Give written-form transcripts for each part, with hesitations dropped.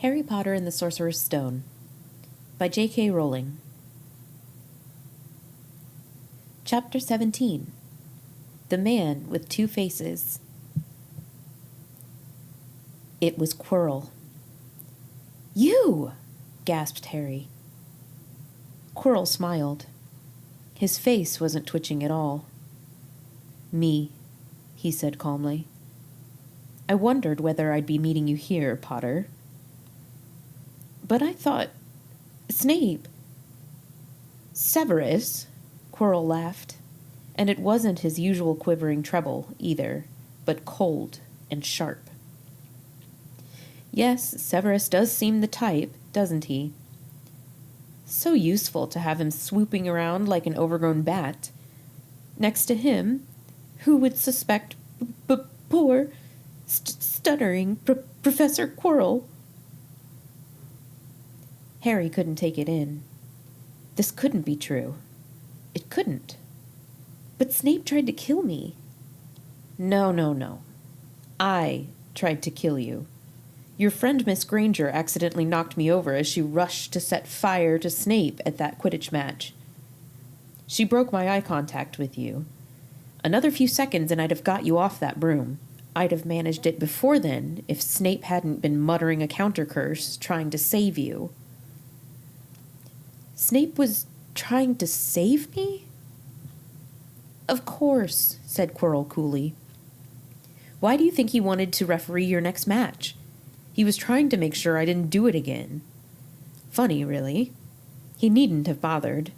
Harry Potter and the Sorcerer's Stone by J.K. Rowling. Chapter 17. The Man with Two Faces. It was Quirrell. "You!" gasped Harry. Quirrell smiled. His face wasn't twitching at all. "Me," he said calmly. "I wondered whether I'd be meeting you here, Potter." "But I thought... Snape..." "Severus," Quirrell laughed, and it wasn't his usual quivering treble, either, but cold and sharp. "Yes, Severus does seem the type, doesn't he? So useful to have him swooping around like an overgrown bat. Next to him, who would suspect poor, stuttering Professor Quirrell?" Harry couldn't take it in. This couldn't be true. It couldn't. "But Snape tried to kill me." No. I tried to kill you. Your friend Miss Granger accidentally knocked me over as she rushed to set fire to Snape at that Quidditch match. She broke my eye contact with you. Another few seconds and I'd have got you off that broom. I'd have managed it before then if Snape hadn't been muttering a counter curse trying to save you. Snape was trying to save me? "Of course," said Quirrell coolly. "Why do you think he wanted to referee your next match? He was trying to make sure I didn't do it again. Funny, really. He needn't have bothered.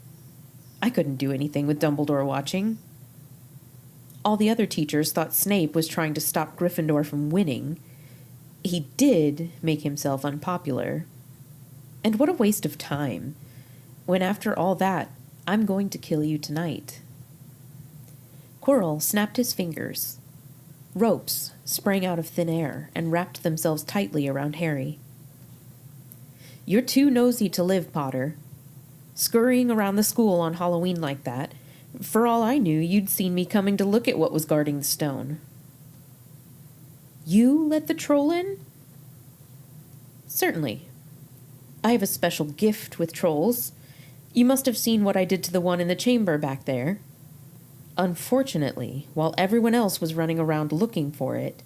I couldn't do anything with Dumbledore watching. All the other teachers thought Snape was trying to stop Gryffindor from winning. He did make himself unpopular. And what a waste of time, when after all that, I'm going to kill you tonight." Quirrell snapped his fingers. Ropes sprang out of thin air and wrapped themselves tightly around Harry. "You're too nosy to live, Potter. Scurrying around the school on Halloween like that, for all I knew, you'd seen me coming to look at what was guarding the stone." "You let the troll in?" "Certainly. I have a special gift with trolls. You must have seen what I did to the one in the chamber back there. Unfortunately, while everyone else was running around looking for it,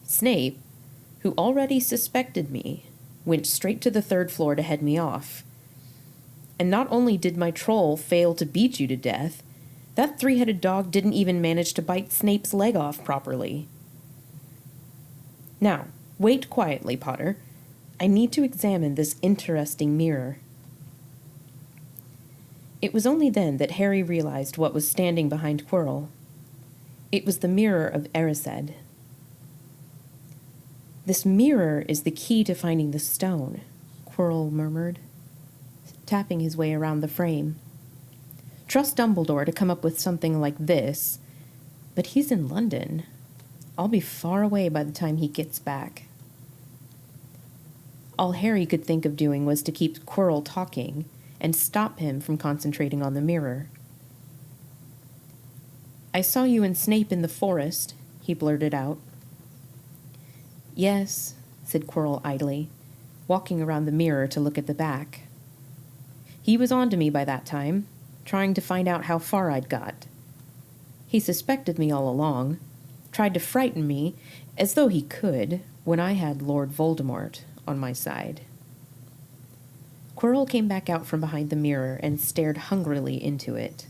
Snape, who already suspected me, went straight to the third floor to head me off. And not only did my troll fail to beat you to death, that three-headed dog didn't even manage to bite Snape's leg off properly. Now, wait quietly, Potter. I need to examine this interesting mirror." It was only then that Harry realized what was standing behind Quirrell. It was the mirror of Erised. "This mirror is the key to finding the stone," Quirrell murmured, tapping his way around the frame. "Trust Dumbledore to come up with something like this, but he's in London. I'll be far away by the time he gets back." All Harry could think of doing was to keep Quirrell talking and stop him from concentrating on the mirror. "I saw you and Snape in the forest," he blurted out. "Yes," said Quirrell idly, walking around the mirror to look at the back. "He was on to me by that time, trying to find out how far I'd got. He suspected me all along, tried to frighten me, as though he could, when I had Lord Voldemort on my side." Quirrell came back out from behind the mirror and stared hungrily into it.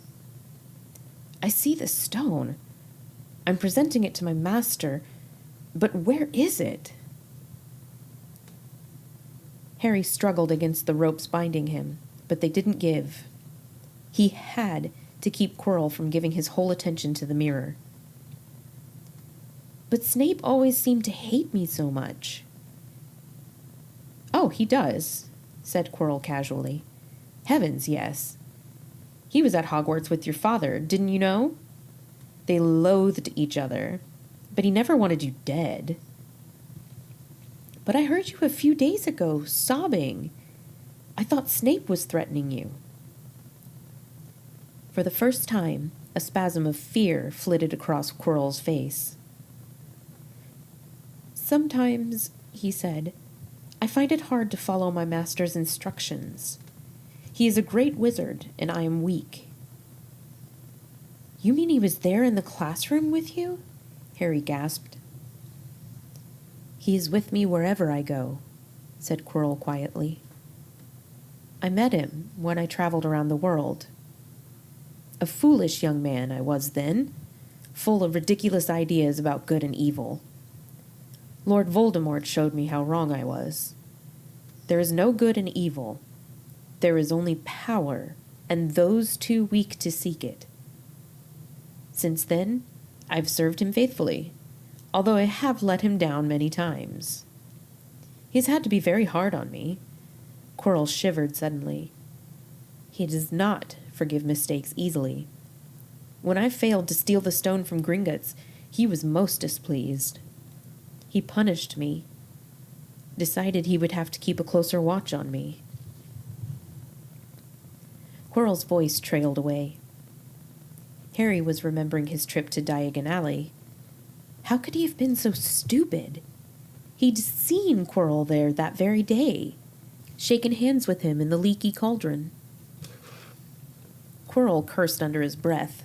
"I see the stone. I'm presenting it to my master, but where is it?" Harry struggled against the ropes binding him, but they didn't give. He had to keep Quirrell from giving his whole attention to the mirror. "But Snape always seemed to hate me so much." "Oh, he does," said Quirrell casually. "Heavens, yes. He was at Hogwarts with your father, didn't you know? They loathed each other, but he never wanted you dead." "But I heard you a few days ago, sobbing. I thought Snape was threatening you." For the first time, a spasm of fear flitted across Quirrell's face. "Sometimes," he said, I find it hard to follow my master's instructions. He is a great wizard, and I am weak." "You mean he was there in the classroom with you?" Harry gasped. "He is with me wherever I go," said Quirrell quietly. "I met him when I traveled around the world. A foolish young man I was then, full of ridiculous ideas about good and evil. Lord Voldemort showed me how wrong I was. There is no good and evil. There is only power, and those too weak to seek it. Since then, I've served him faithfully, although I have let him down many times. He's had to be very hard on me." Quirrell shivered suddenly. "He does not forgive mistakes easily. When I failed to steal the stone from Gringotts, he was most displeased. He punished me, decided he would have to keep a closer watch on me." Quirrell's voice trailed away. Harry was remembering his trip to Diagon Alley. How could he have been so stupid? He'd seen Quirrell there that very day, shaken hands with him in the leaky cauldron. Quirrell cursed under his breath.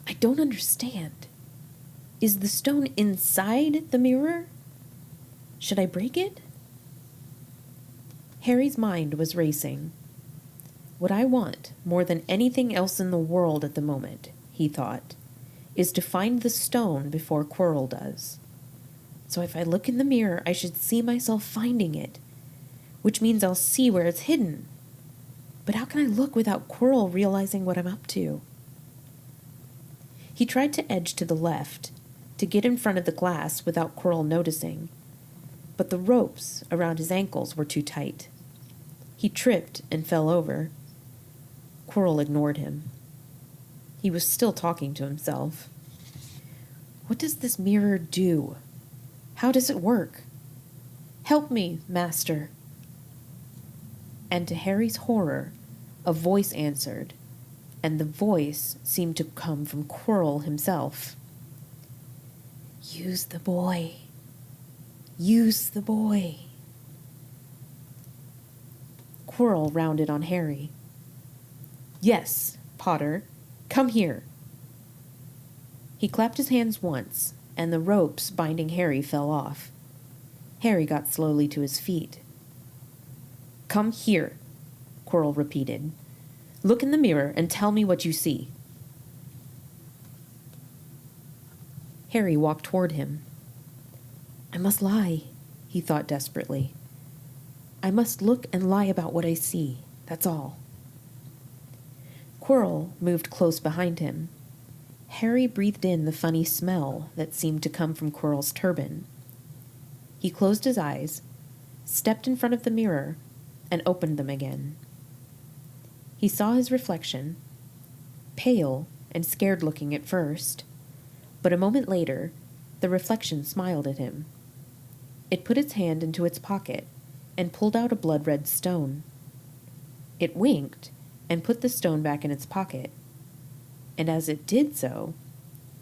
"I don't understand. Is the stone inside the mirror? Should I break it?" Harry's mind was racing. "What I want, more than anything else in the world at the moment," he thought, "is to find the stone before Quirrell does. So if I look in the mirror, I should see myself finding it, which means I'll see where it's hidden. But how can I look without Quirrell realizing what I'm up to?" He tried to edge to the left, to get in front of the glass without Quirrell noticing, but the ropes around his ankles were too tight. He tripped and fell over. Quirrell ignored him. He was still talking to himself. "What does this mirror do? How does it work? Help me, master." And to Harry's horror, a voice answered, and the voice seemed to come from Quirrell himself. "Use the boy. Use the boy." Quirrell rounded on Harry. "Yes, Potter, come here." He clapped his hands once, and the ropes binding Harry fell off. Harry got slowly to his feet. "Come here," Quirrell repeated. "Look in the mirror and tell me what you see." Harry walked toward him. "I must lie," he thought desperately. "I must look and lie about what I see, that's all." Quirrell moved close behind him. Harry breathed in the funny smell that seemed to come from Quirrell's turban. He closed his eyes, stepped in front of the mirror, and opened them again. He saw his reflection, pale and scared-looking at first, but a moment later, the reflection smiled at him. It put its hand into its pocket and pulled out a blood-red stone. It winked and put the stone back in its pocket, and as it did so,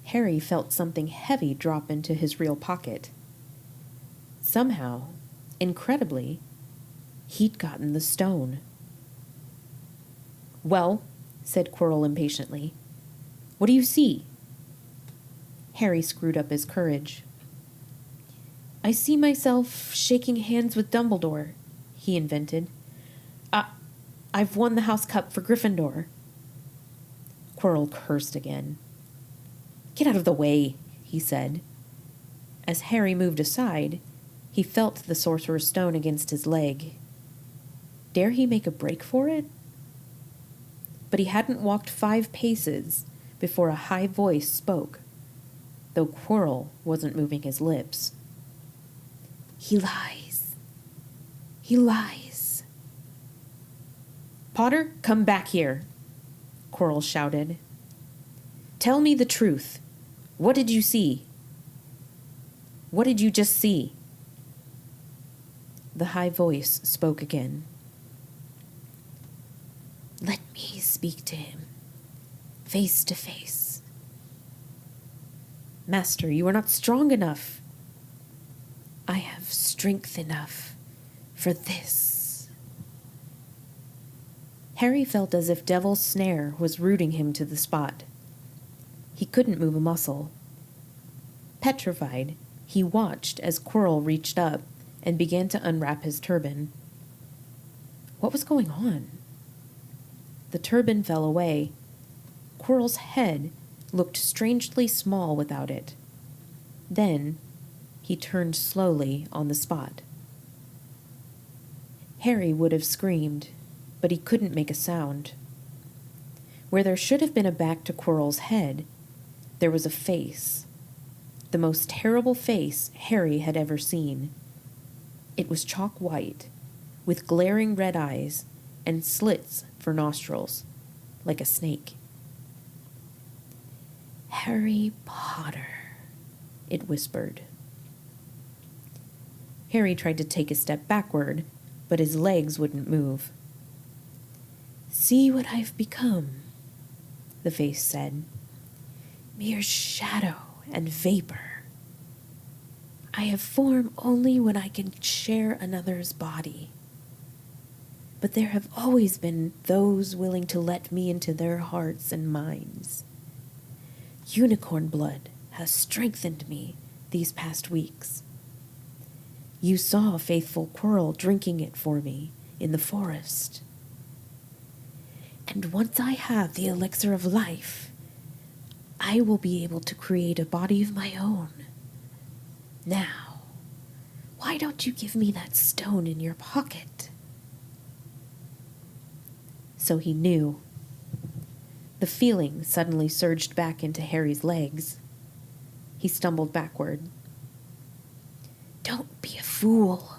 Harry felt something heavy drop into his real pocket. Somehow, incredibly, he'd gotten the stone. "Well," said Quirrell impatiently, "what do you see?" Harry screwed up his courage. "I see myself shaking hands with Dumbledore," he invented. I've won the House Cup for Gryffindor." Quirrell cursed again. "Get out of the way," he said. As Harry moved aside, he felt the Sorcerer's Stone against his leg. Dare he make a break for it? But he hadn't walked 5 paces before a high voice spoke, though Quirrell wasn't moving his lips. "He lies. He lies." "Potter, come back here," Quirrell shouted. "Tell me the truth. What did you see? What did you just see?" The high voice spoke again. "Let me speak to him, face to face." "Master, you are not strong enough." I have strength enough for this. Harry felt as if Devil's Snare was rooting him to the spot. He couldn't move a muscle. Petrified, he watched as Quirrell reached up and began to unwrap his turban. What was going on? The turban fell away. Quirrell's head looked strangely small without it. Then he turned slowly on the spot. Harry would have screamed, but he couldn't make a sound. Where there should have been a back to Quirrell's head, there was a face. The most terrible face Harry had ever seen. It was chalk white, with glaring red eyes and slits for nostrils, like a snake. "Harry Potter," it whispered. Harry tried to take a step backward, but his legs wouldn't move. "See what I've become," the face said. "Mere shadow and vapor. I have form only when I can share another's body. But there have always been those willing to let me into their hearts and minds. Unicorn blood has strengthened me these past weeks. You saw faithful Quirrell drinking it for me in the forest. And once I have the elixir of life, I will be able to create a body of my own. Now, why don't you give me that stone in your pocket?" So he knew. The feeling suddenly surged back into Harry's legs. He stumbled backward. "Don't be a fool,"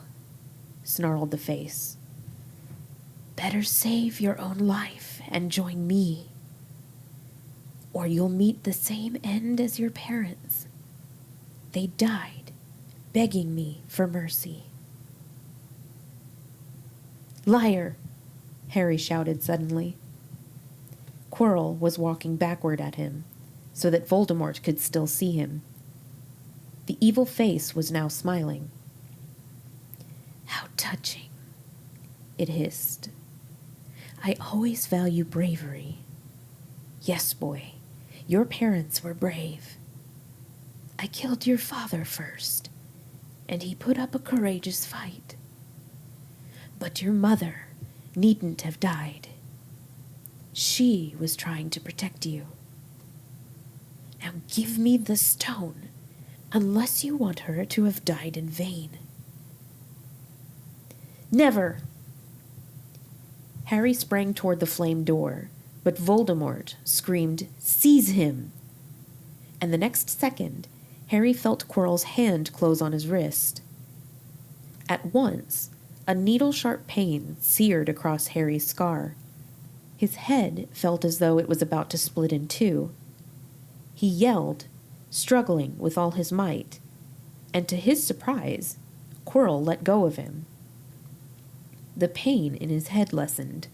snarled the face. "Better save your own life and join me, or you'll meet the same end as your parents. They died begging me for mercy." "Liar!" Harry shouted suddenly. Quirrell was walking backward at him, so that Voldemort could still see him. The evil face was now smiling. "How touching," it hissed. "I always value bravery. Yes, boy, your parents were brave. I killed your father first, and he put up a courageous fight. But your mother needn't have died. She was trying to protect you. Now give me the stone, unless you want her to have died in vain." "Never!" Harry sprang toward the flame door, but Voldemort screamed, "Seize him!" And the next second, Harry felt Quirrell's hand close on his wrist. At once, a needle-sharp pain seared across Harry's scar. His head felt as though it was about to split in two. He yelled, struggling with all his might, and to his surprise, Quirrell let go of him. The pain in his head lessened.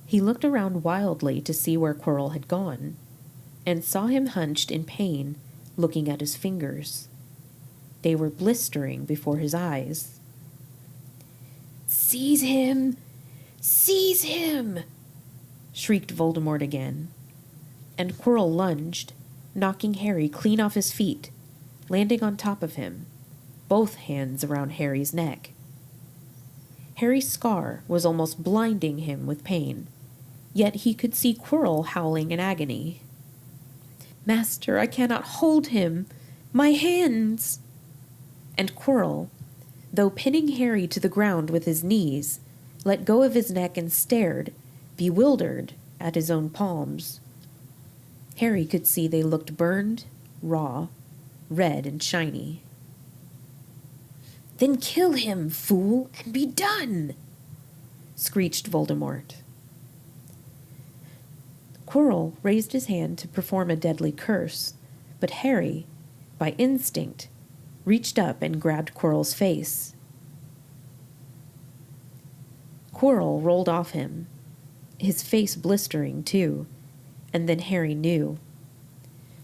He looked around wildly to see where Quirrell had gone, and saw him hunched in pain, looking at his fingers. They were blistering before his eyes. "Seize him! Seize him!" shrieked Voldemort again, and Quirrell lunged, knocking Harry clean off his feet, landing on top of him, both hands around Harry's neck. Harry's scar was almost blinding him with pain, yet he could see Quirrell howling in agony. "Master, I cannot hold him! My hands!" And Quirrell, though pinning Harry to the ground with his knees, let go of his neck and stared, bewildered, at his own palms. Harry could see they looked burned, raw, red and shiny. "Then kill him, fool, and be done!" screeched Voldemort. Quirrell raised his hand to perform a deadly curse, but Harry, by instinct, reached up and grabbed Quirrell's face. Quirrell rolled off him, his face blistering too, and then Harry knew.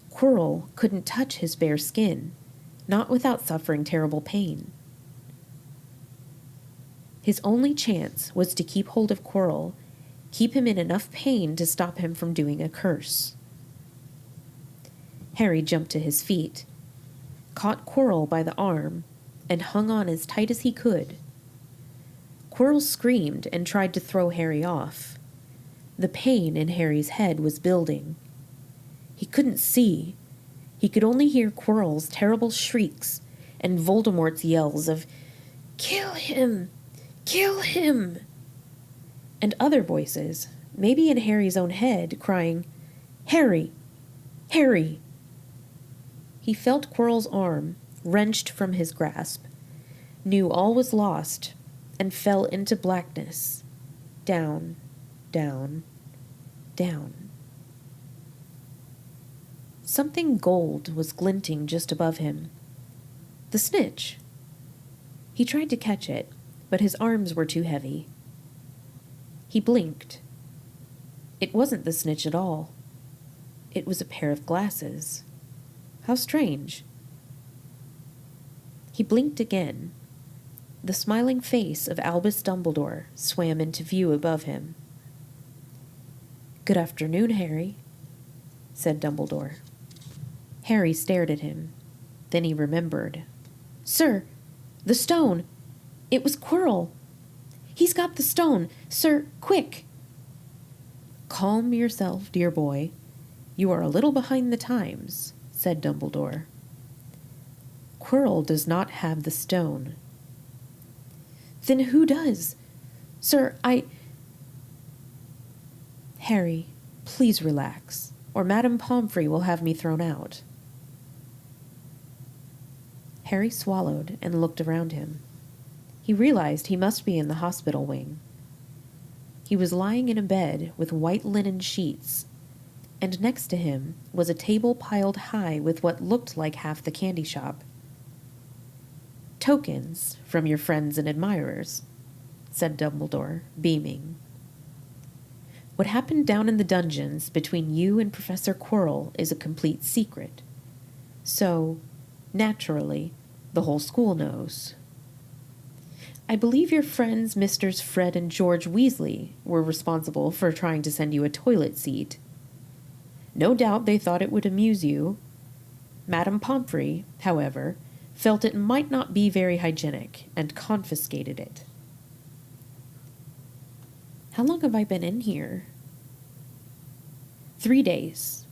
Quirrell couldn't touch his bare skin, not without suffering terrible pain. His only chance was to keep hold of Quirrell, keep him in enough pain to stop him from doing a curse. Harry jumped to his feet, caught Quirrell by the arm, and hung on as tight as he could. Quirrell screamed and tried to throw Harry off. The pain in Harry's head was building. He couldn't see. He could only hear Quirrell's terrible shrieks and Voldemort's yells of, "Kill him! Kill him!" And other voices, maybe in Harry's own head, crying, "Harry! Harry!" He felt Quirrell's arm, wrenched from his grasp, knew all was lost, and fell into blackness, down, down, down. Something gold was glinting just above him. The snitch. He tried to catch it, but his arms were too heavy. He blinked. It wasn't the snitch at all. It was a pair of glasses. How strange. He blinked again. The smiling face of Albus Dumbledore swam into view above him. "Good afternoon, Harry," said Dumbledore. Harry stared at him. Then he remembered. "Sir, the stone! It was Quirrell! He's got the stone! Sir, quick!" "Calm yourself, dear boy. You are a little behind the times," said Dumbledore. "Quirrell does not have the stone." "Then who does? Sir, Harry, please relax, or Madame Pomfrey will have me thrown out." Harry swallowed and looked around him. He realized he must be in the hospital wing. He was lying in a bed with white linen sheets, and next to him was a table piled high with what looked like half the candy shop. "Tokens from your friends and admirers," said Dumbledore, beaming. "What happened down in the dungeons between you and Professor Quirrell is a complete secret. So, naturally, the whole school knows. I believe your friends Misters Fred and George Weasley were responsible for trying to send you a toilet seat. No doubt they thought it would amuse you. Madame Pomfrey, however, felt it might not be very hygienic and confiscated it." "How long have I been in here?" 3 days.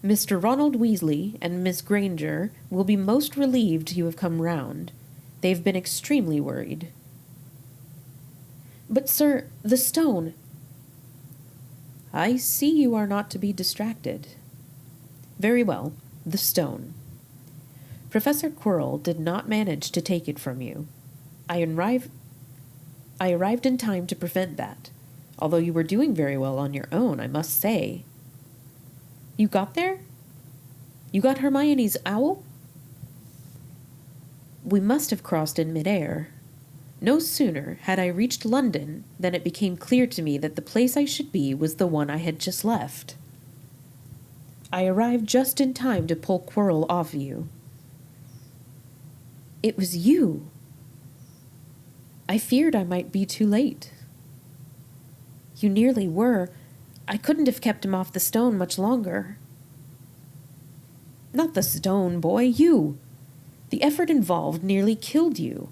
Mr. Ronald Weasley and Miss Granger will be most relieved you have come round. They've been extremely worried." "But, sir, the stone—" "I see you are not to be distracted. Very well, the stone. Professor Quirrell did not manage to take it from you. I arrived in time to prevent that, although you were doing very well on your own, I must say." "You got there? You got Hermione's owl?" "We must have crossed in midair. No sooner had I reached London than it became clear to me that the place I should be was the one I had just left. I arrived just in time to pull Quirrell off you." "It was you." "I feared I might be too late." "You nearly were. I couldn't have kept him off the stone much longer." "Not the stone, boy, you. The effort involved nearly killed you.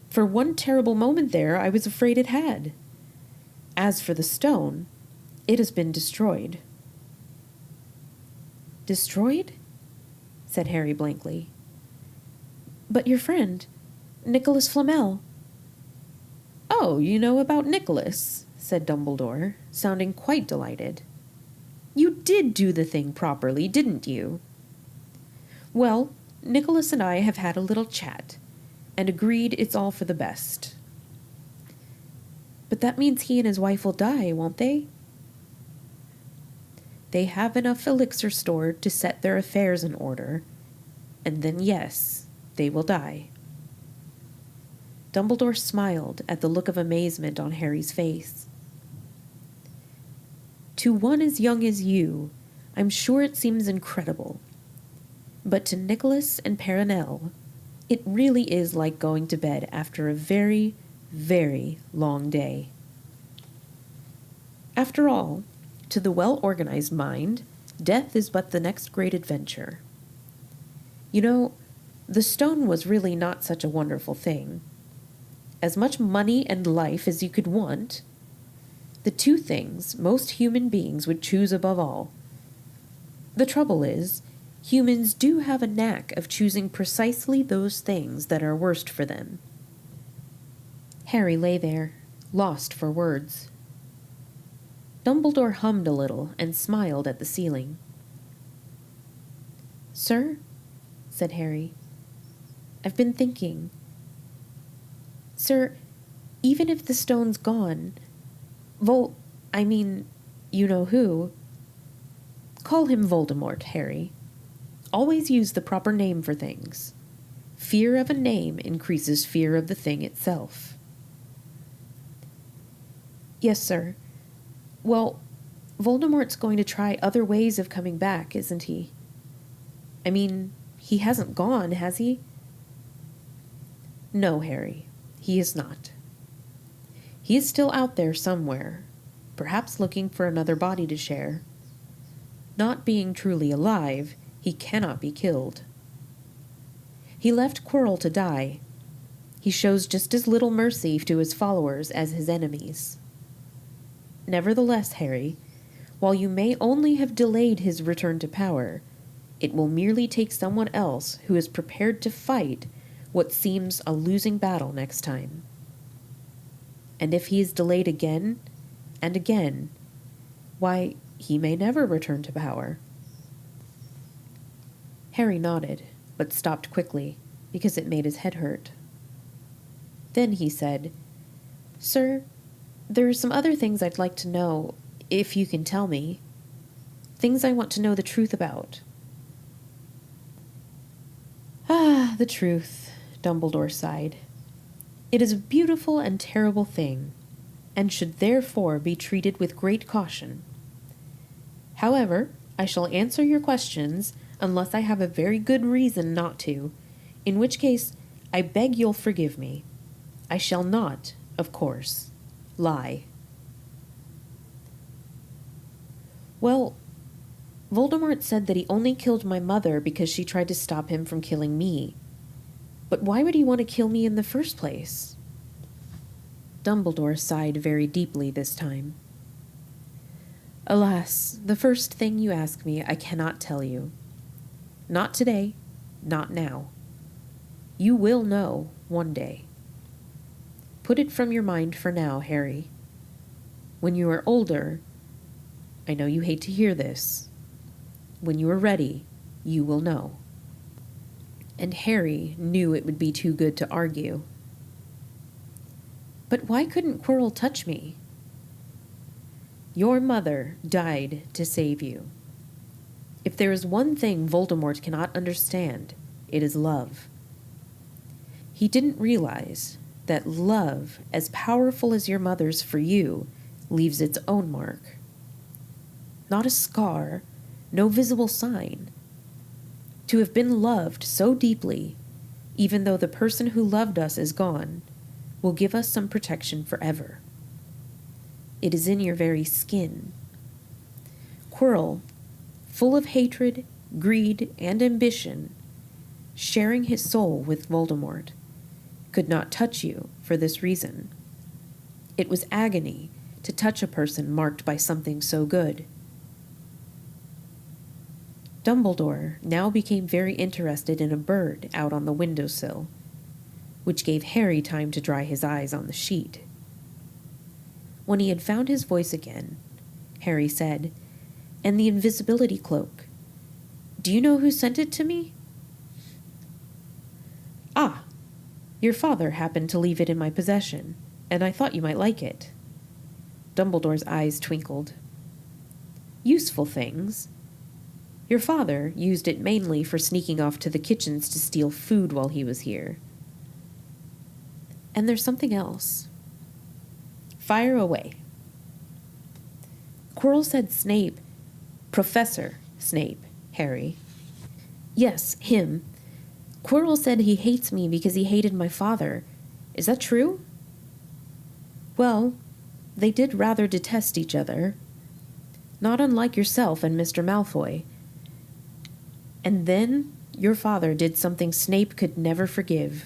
For one terrible moment there, I was afraid it had. As for the stone, it has been destroyed." "Destroyed?" said Harry blankly. "But your friend, Nicholas Flamel—" "Oh, you know about Nicholas," said Dumbledore, sounding quite delighted. "You did do the thing properly, didn't you? Well, Nicholas and I have had a little chat, and agreed it's all for the best." "But that means he and his wife will die, won't they?" "They have enough elixir stored to set their affairs in order, and then yes, they will die." Dumbledore smiled at the look of amazement on Harry's face. "To one as young as you, I'm sure it seems incredible. But to Nicholas and Perenelle, It really is like going to bed after a very, very long day. After all, to the well-organized mind, death is but the next great adventure. You know, the stone was really not such a wonderful thing. As much money and life as you could want, the two things most human beings would choose above all. The trouble is, humans do have a knack of choosing precisely those things that are worst for them. Harry lay there, lost for words. Dumbledore hummed a little and smiled at the ceiling. "Sir," said Harry, "I've been thinking. Sir, even if the stone's gone, you know who. Call him Voldemort, Harry. Always use the proper name for things. Fear of a name increases fear of the thing itself." "Yes, sir. Well, Voldemort's going to try other ways of coming back, isn't he? I mean, he hasn't gone, has he?" "No, Harry, he is not. He is still out there somewhere, perhaps looking for another body to share. Not being truly alive, he cannot be killed. He left Quirrell to die. He shows just as little mercy to his followers as his enemies. Nevertheless, Harry, while you may only have delayed his return to power, it will merely take someone else who is prepared to fight what seems a losing battle next time. And if he is delayed again and again, why, he may never return to power." Harry nodded, but stopped quickly, because it made his head hurt. Then he said, "Sir, there are some other things I'd like to know, if you can tell me. Things I want to know the truth about." "Ah, the truth," Dumbledore sighed. "It is a beautiful and terrible thing, and should therefore be treated with great caution. However, I shall answer your questions unless I have a very good reason not to, in which case I beg you'll forgive me. I shall not, of course, lie." "Well, Voldemort said that he only killed my mother because she tried to stop him from killing me. But why would he want to kill me in the first place?" Dumbledore sighed very deeply this time. "Alas, the first thing you ask me I cannot tell you. Not today, not now. You will know one day. Put it from your mind for now, Harry. When you are older, I know you hate to hear this. When you are ready, you will know." And Harry knew it would be too good to argue. "But why couldn't Quirrell touch me?" "Your mother died to save you. If there is one thing Voldemort cannot understand, it is love. He didn't realize that love, as powerful as your mother's for you, leaves its own mark. Not a scar, no visible sign. To have been loved so deeply, even though the person who loved us is gone, will give us some protection forever. It is in your very skin. Quirrell, full of hatred, greed, and ambition, sharing his soul with Voldemort, could not touch you for this reason. It was agony to touch a person marked by something so good." Dumbledore now became very interested in a bird out on the windowsill, which gave Harry time to dry his eyes on the sheet. When he had found his voice again, Harry said, "And the invisibility cloak. Do you know who sent it to me?" "Ah, your father happened to leave it in my possession, and I thought you might like it." Dumbledore's eyes twinkled. "Useful things. Your father used it mainly for sneaking off to the kitchens to steal food while he was here. And there's something else. Fire away." "Quirrell said Snape." "Professor Snape, Harry." "Yes, him. Quirrell said he hates me because he hated my father. Is that true? Well, they did rather detest each other. Not unlike yourself and Mr. Malfoy. And then your father did something Snape could never forgive.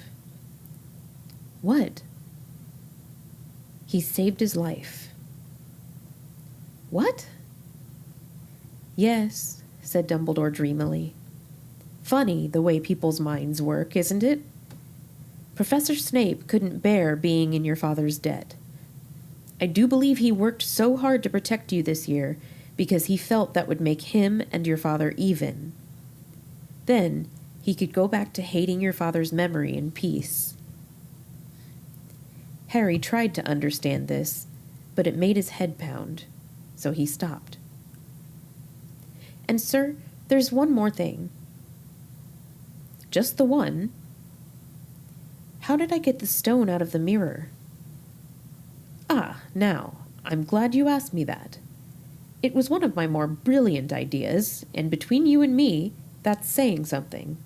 What? He saved his life. What? Yes, said Dumbledore dreamily. Funny the way people's minds work, isn't it? Professor Snape couldn't bear being in your father's debt. I do believe he worked so hard to protect you this year because he felt that would make him and your father even. Then he could go back to hating your father's memory in peace. Harry tried to understand this, but it made his head pound, so he stopped. And sir, there's one more thing. Just the one? How did I get the stone out of the mirror? Ah, now, I'm glad you asked me that. It was one of my more brilliant ideas, and between you and me, that's saying something.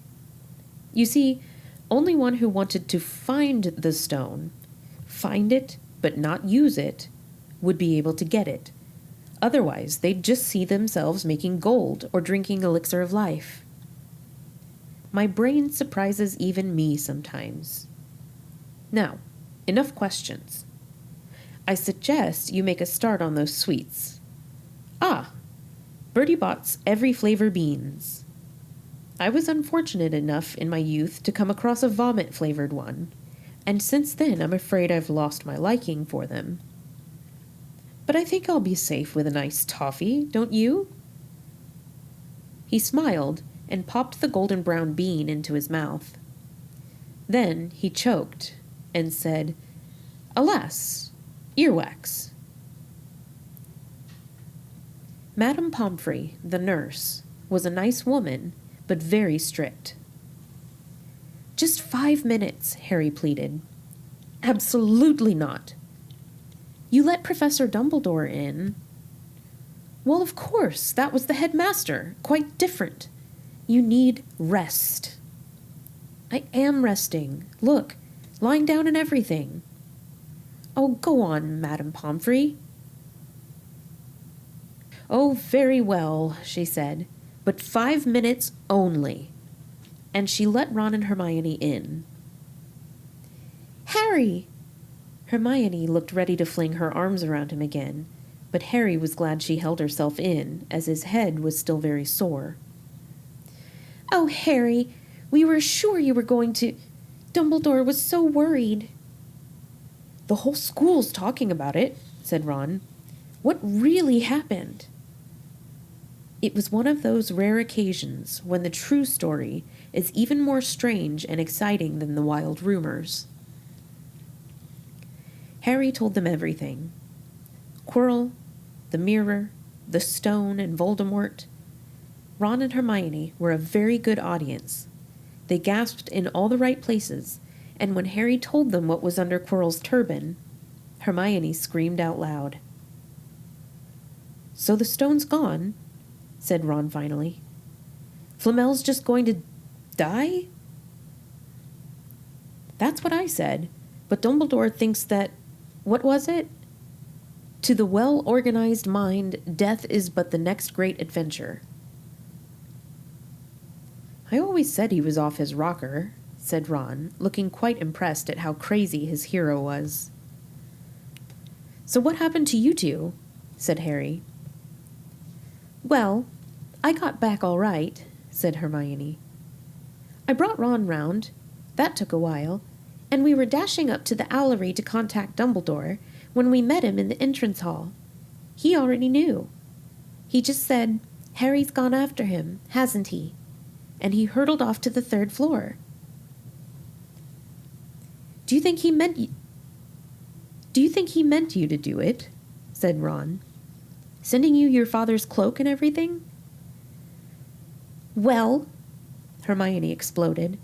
You see, only one who wanted to find the stone, find it but not use it, would be able to get it. Otherwise, they'd just see themselves making gold or drinking elixir of life. My brain surprises even me sometimes. Now, enough questions. I suggest you make a start on those sweets. Ah, Bertie Bott's every flavor beans. I was unfortunate enough in my youth to come across a vomit-flavored one, and since then I'm afraid I've lost my liking for them. But I think I'll be safe with a nice toffee, don't you? He smiled and popped the golden brown bean into his mouth. Then he choked and said, Alas, earwax. Madame Pomfrey, the nurse, was a nice woman, but very strict. Just 5 minutes, Harry pleaded. Absolutely not. You let Professor Dumbledore in. Well, of course, that was the headmaster. Quite different. You need rest. I am resting. Look, lying down and everything. Oh, go on, Madame Pomfrey. Oh, very well, she said, but 5 minutes only. And she let Ron and Hermione in. Harry! Hermione looked ready to fling her arms around him again, but Harry was glad she held herself in, as his head was still very sore. Oh, Harry, we were sure you were going to... Dumbledore was so worried. The whole school's talking about it, said Ron. What really happened? It was one of those rare occasions when the true story is even more strange and exciting than the wild rumors. Harry told them everything. Quirrell, the mirror, the stone, and Voldemort. Ron and Hermione were a very good audience. They gasped in all the right places, and when Harry told them what was under Quirrell's turban, Hermione screamed out loud. So the stone's gone, said Ron finally. Flamel's just going to die? That's what I said, but Dumbledore thinks that... What was it? To the well-organized mind, death is but the next great adventure. I always said he was off his rocker, said Ron, looking quite impressed at how crazy his hero was. So what happened to you two? Said Harry. Well, I got back all right, said Hermione. I brought Ron round. That took a while, and we were dashing up to the owlery to contact Dumbledore when we met him in the entrance hall. He already knew. He just said, Harry's gone after him, hasn't he? And he hurtled off to the 3rd floor. Do you think he meant you to do it? Said Ron. Sending you your father's cloak and everything? Well, Hermione exploded.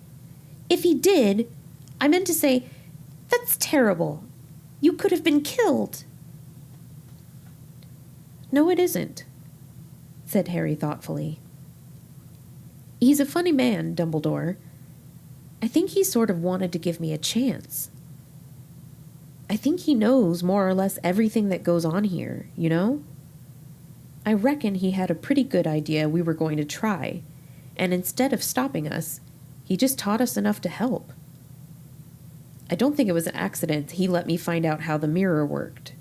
If he did, I meant to say, that's terrible. You could have been killed. No, it isn't, said Harry thoughtfully. He's a funny man, Dumbledore. I think he sort of wanted to give me a chance. I think he knows more or less everything that goes on here, you know? I reckon he had a pretty good idea we were going to try, and instead of stopping us, he just taught us enough to help. I don't think it was an accident he let me find out how the mirror worked.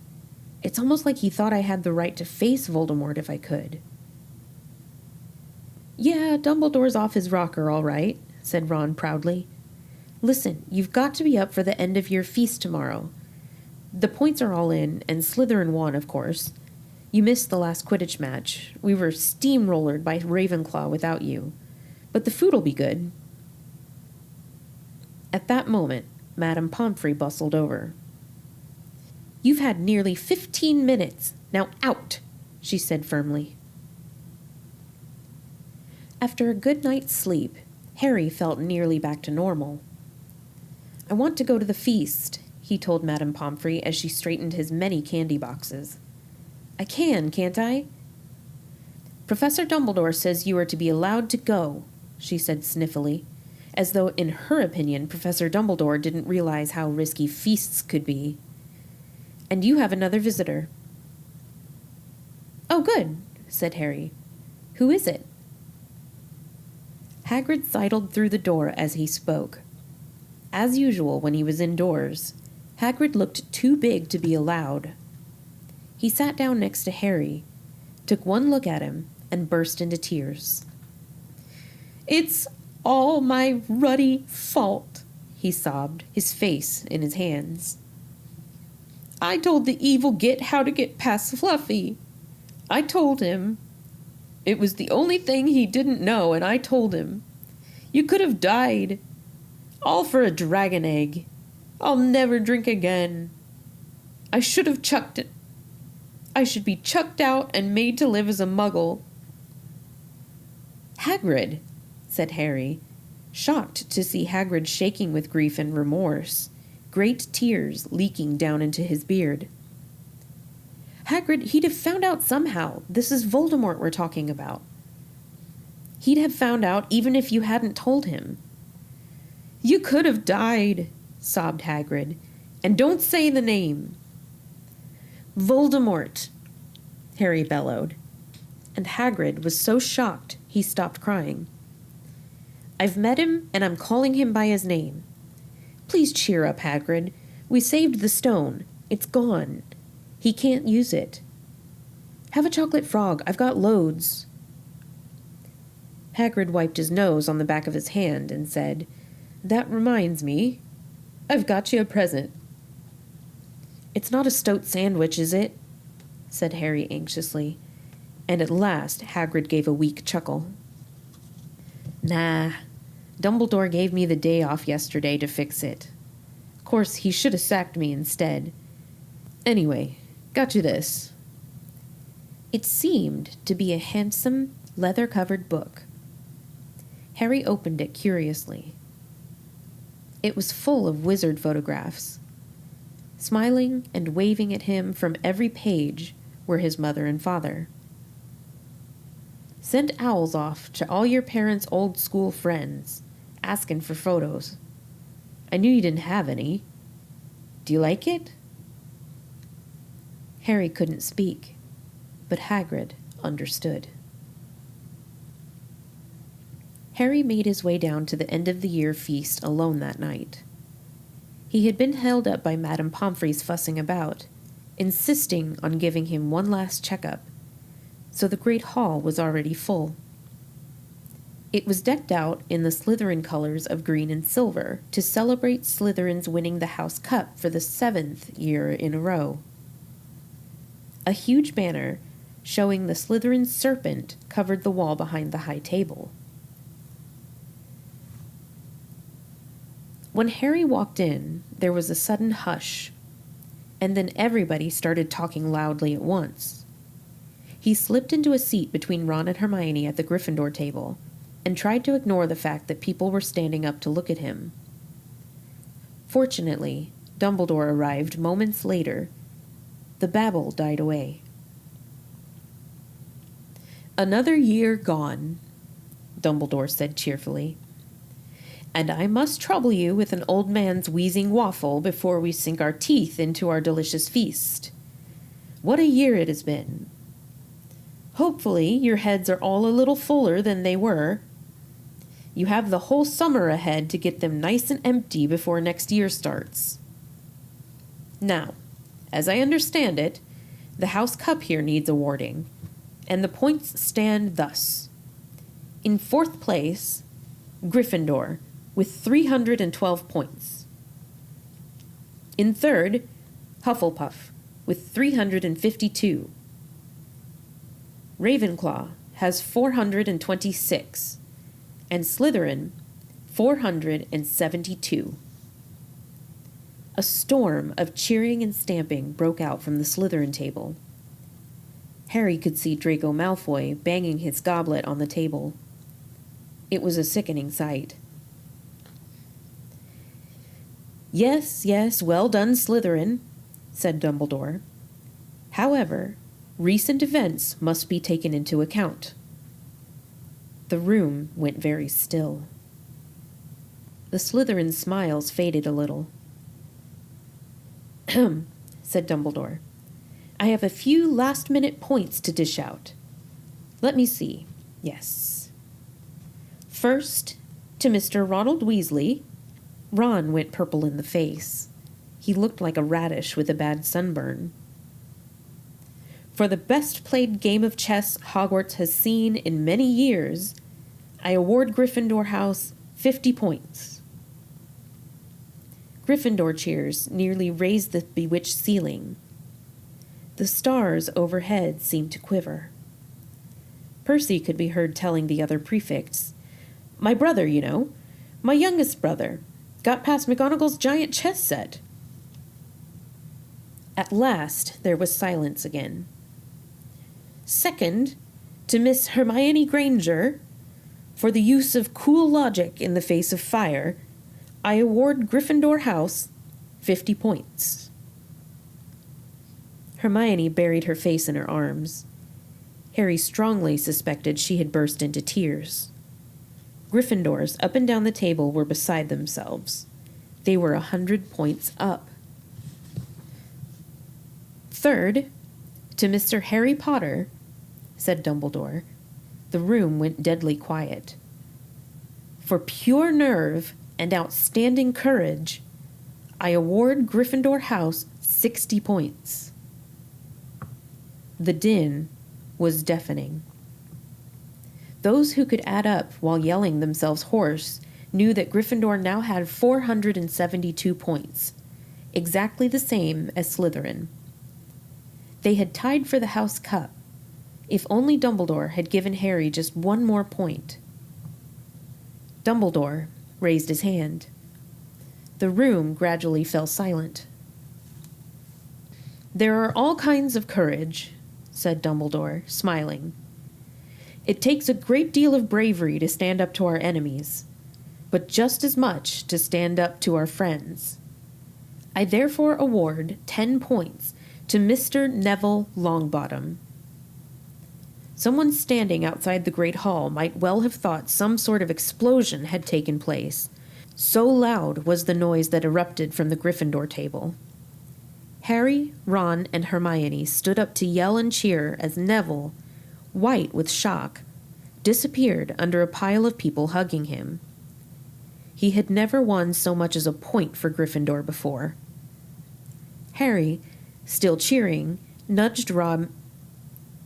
It's almost like he thought I had the right to face Voldemort if I could. Yeah, Dumbledore's off his rocker, all right, said Ron proudly. Listen, you've got to be up for the end-of-year feast tomorrow. The points are all in, and Slytherin won, of course. You missed the last Quidditch match. We were steamrollered by Ravenclaw without you. But the food'll be good. At that moment, Madame Pomfrey bustled over. You've had nearly 15 minutes. Now out, she said firmly. After a good night's sleep, Harry felt nearly back to normal. I want to go to the feast, he told Madame Pomfrey as she straightened his many candy boxes. I can, can't I? Professor Dumbledore says you are to be allowed to go, she said sniffily, as though in her opinion Professor Dumbledore didn't realize how risky feasts could be. And you have another visitor. Oh, good, said Harry. Who is it? Hagrid sidled through the door as he spoke. As usual when he was indoors, Hagrid looked too big to be allowed. He sat down next to Harry, took one look at him, and burst into tears. It's all my ruddy fault, he sobbed, his face in his hands. I told the evil git how to get past Fluffy. I told him. It was the only thing he didn't know, and I told him. You could have died. All for a dragon egg. I'll never drink again. I should have chucked it. I should be chucked out and made to live as a muggle. Hagrid, said Harry, shocked to see Hagrid shaking with grief and remorse, great tears leaking down into his beard. Hagrid, he'd have found out somehow. This is Voldemort we're talking about. He'd have found out even if you hadn't told him. You could have died, sobbed Hagrid. And don't say the name. Voldemort, Harry bellowed. And Hagrid was so shocked he stopped crying. I've met him, and I'm calling him by his name. Please cheer up, Hagrid. We saved the stone. It's gone. He can't use it. Have a chocolate frog. I've got loads. Hagrid wiped his nose on the back of his hand and said, That reminds me. I've got you a present. It's not a stoat sandwich, is it? Said Harry anxiously, and at last Hagrid gave a weak chuckle. Nah, Dumbledore gave me the day off yesterday to fix it. Of course, he should have sacked me instead. Anyway, got you this. It seemed to be a handsome, leather-covered book. Harry opened it curiously. It was full of wizard photographs. Smiling and waving at him from every page were his mother and father. Send owls off to all your parents' old school friends, asking for photos. I knew you didn't have any. Do you like it? Harry couldn't speak, but Hagrid understood. Harry made his way down to the end-of-the-year feast alone that night. He had been held up by Madame Pomfrey's fussing about, insisting on giving him one last checkup, so the great hall was already full. It was decked out in the Slytherin colors of green and silver to celebrate Slytherin's winning the House Cup for the 7th year in a row. A huge banner showing the Slytherin serpent covered the wall behind the high table. When Harry walked in, there was a sudden hush, and then everybody started talking loudly at once. He slipped into a seat between Ron and Hermione at the Gryffindor table, and tried to ignore the fact that people were standing up to look at him. Fortunately, Dumbledore arrived moments later. The babble died away. Another year gone, Dumbledore said cheerfully. And I must trouble you with an old man's wheezing waffle before we sink our teeth into our delicious feast. What a year it has been. Hopefully your heads are all a little fuller than they were. You have the whole summer ahead to get them nice and empty before next year starts. Now, as I understand it, the house cup here needs awarding, and the points stand thus. In fourth place, Gryffindor, with 312 points. In third, Hufflepuff, with 352. Ravenclaw has 426, and Slytherin, 472. A storm of cheering and stamping broke out from the Slytherin table. Harry could see Draco Malfoy banging his goblet on the table. It was a sickening sight. Yes, yes, well done, Slytherin, said Dumbledore. However, recent events must be taken into account. The room went very still. The Slytherin smiles faded a little. Ahem, said Dumbledore. I have a few last-minute points to dish out. Let me see. Yes. First, to Mr. Ronald Weasley. Ron went purple in the face. He looked like a radish with a bad sunburn. For the best played game of chess Hogwarts has seen in many years, I award Gryffindor House 50 points. Gryffindor cheers nearly raised the bewitched ceiling. The stars overhead seemed to quiver. Percy could be heard telling the other prefects, "My brother, you know, my youngest brother, got past McGonagall's giant chess set." At last there was silence again. Second, to Miss Hermione Granger, for the use of cool logic in the face of fire, I award Gryffindor House 50 points. Hermione buried her face in her arms. Harry strongly suspected she had burst into tears. Gryffindors up and down the table were beside themselves. They were 100 points up. Third, to Mr. Harry Potter, said Dumbledore. The room went deadly quiet. For pure nerve and outstanding courage, I award Gryffindor House 60 points. The din was deafening. Those who could add up while yelling themselves hoarse knew that Gryffindor now had 472 points, exactly the same as Slytherin. They had tied for the house cup, if only Dumbledore had given Harry just one more point. Dumbledore raised his hand. The room gradually fell silent. There are all kinds of courage, said Dumbledore, smiling. It takes a great deal of bravery to stand up to our enemies, but just as much to stand up to our friends. I therefore award 10 points to Mr. Neville Longbottom. Someone standing outside the Great Hall might well have thought some sort of explosion had taken place. So loud was the noise that erupted from the Gryffindor table. Harry, Ron, and Hermione stood up to yell and cheer as Neville, white with shock, disappeared under a pile of people hugging him. He had never won so much as a point for Gryffindor before. Harry, still cheering, nudged Ron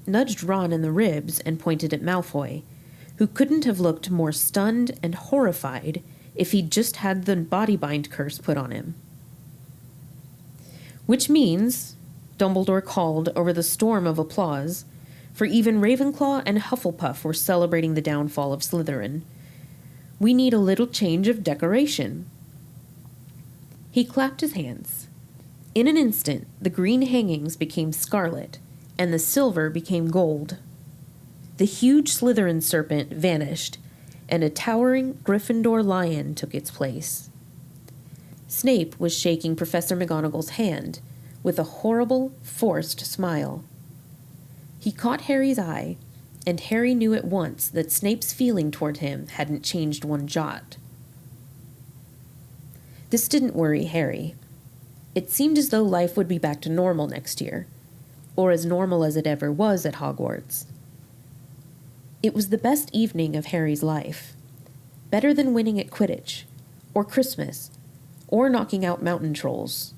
in the ribs and pointed at Malfoy, who couldn't have looked more stunned and horrified if he'd just had the body-bind curse put on him. Which means, Dumbledore called over the storm of applause, for even Ravenclaw and Hufflepuff were celebrating the downfall of Slytherin. We need a little change of decoration. He clapped his hands. In an instant, the green hangings became scarlet, and the silver became gold. The huge Slytherin serpent vanished, and a towering Gryffindor lion took its place. Snape was shaking Professor McGonagall's hand with a horrible, forced smile. He caught Harry's eye, and Harry knew at once that Snape's feeling toward him hadn't changed one jot. This didn't worry Harry. It seemed as though life would be back to normal next year, or as normal as it ever was at Hogwarts. It was the best evening of Harry's life, better than winning at Quidditch, or Christmas, or knocking out mountain trolls.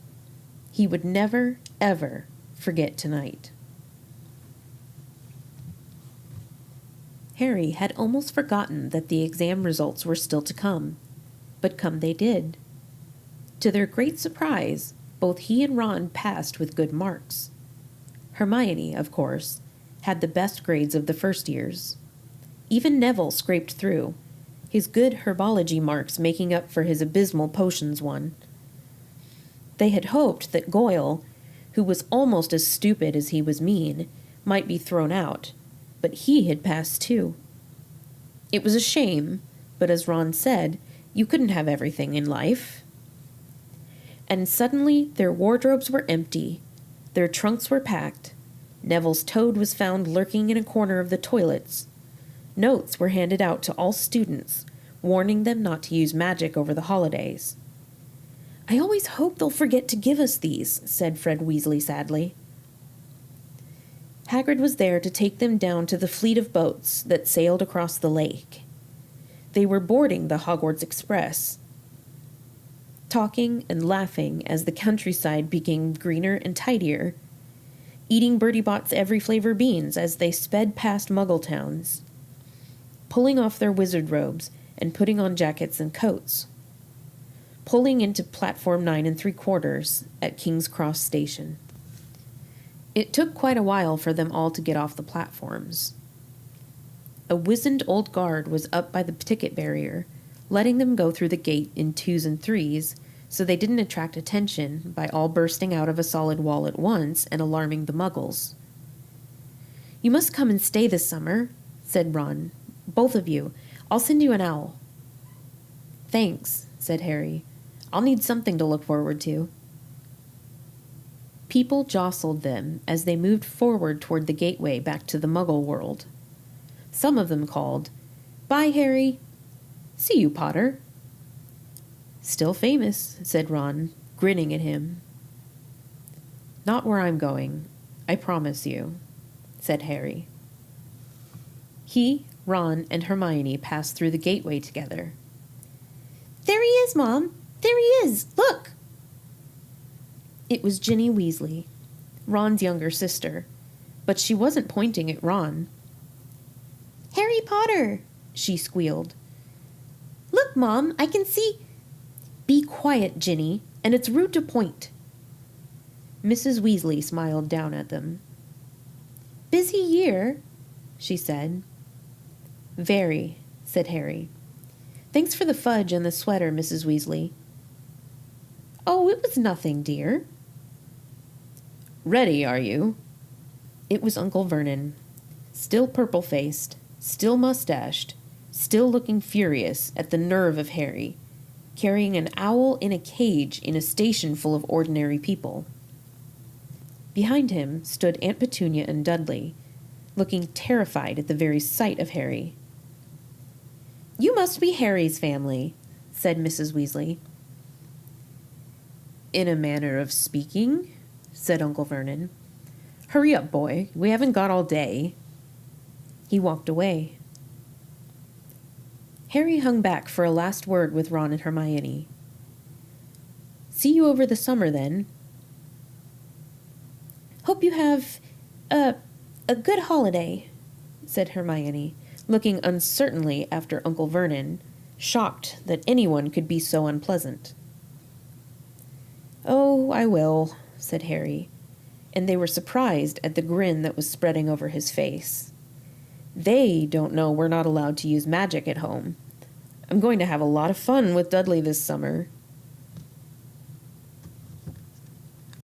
He would never, ever forget tonight. Harry had almost forgotten that the exam results were still to come, but come they did. To their great surprise, both he and Ron passed with good marks. Hermione, of course, had the best grades of the first years. Even Neville scraped through, his good herbology marks making up for his abysmal potions one. They had hoped that Goyle, who was almost as stupid as he was mean, might be thrown out, but he had passed too. It was a shame, but as Ron said, you couldn't have everything in life. And suddenly their wardrobes were empty, their trunks were packed, Neville's toad was found lurking in a corner of the toilets. Notes were handed out to all students, warning them not to use magic over the holidays. "I always hope they'll forget to give us these," said Fred Weasley sadly. Hagrid was there to take them down to the fleet of boats that sailed across the lake. They were boarding the Hogwarts Express, talking and laughing as the countryside became greener and tidier, eating Bertie Bott's every flavor beans as they sped past Muggle towns, pulling off their wizard robes and putting on jackets and coats, pulling into platform 9 3/4 at King's Cross Station. It took quite a while for them all to get off the platforms. A wizened old guard was up by the ticket barrier, letting them go through the gate in 2s and 3s, so they didn't attract attention by all bursting out of a solid wall at once and alarming the Muggles. "You must come and stay this summer," said Ron. "Both of you. I'll send you an owl." "Thanks," said Harry. "I'll need something to look forward to." People jostled them as they moved forward toward the gateway back to the Muggle world. Some of them called, "Bye, Harry." "See you, Potter." "Still famous," said Ron, grinning at him. "Not where I'm going, I promise you," said Harry. He, Ron, and Hermione passed through the gateway together. "There he is, Mom! There he is! Look!" It was Ginny Weasley, Ron's younger sister, but she wasn't pointing at Ron. "Harry Potter!" she squealed. "Look, Mom, I can see—" "Be quiet, Ginny, and it's rude to point." Mrs. Weasley smiled down at them. "Busy year," she said. "Very," said Harry. "Thanks for the fudge and the sweater, Mrs. Weasley." "Oh, it was nothing, dear." "Ready, are you?" It was Uncle Vernon, still purple-faced, still mustached, still looking furious at the nerve of Harry, carrying an owl in a cage in a station full of ordinary people. Behind him stood Aunt Petunia and Dudley, looking terrified at the very sight of Harry. "You must be Harry's family," said Mrs. Weasley. "In a manner of speaking," said Uncle Vernon. "Hurry up, boy. We haven't got all day." He walked away. Harry hung back for a last word with Ron and Hermione. "See you over the summer, then." "Hope you have a good holiday," said Hermione, looking uncertainly after Uncle Vernon, shocked that anyone could be so unpleasant. "Oh, I will," said Harry, and they were surprised at the grin that was spreading over his face. "They don't know we're not allowed to use magic at home. I'm going to have a lot of fun with Dudley this summer."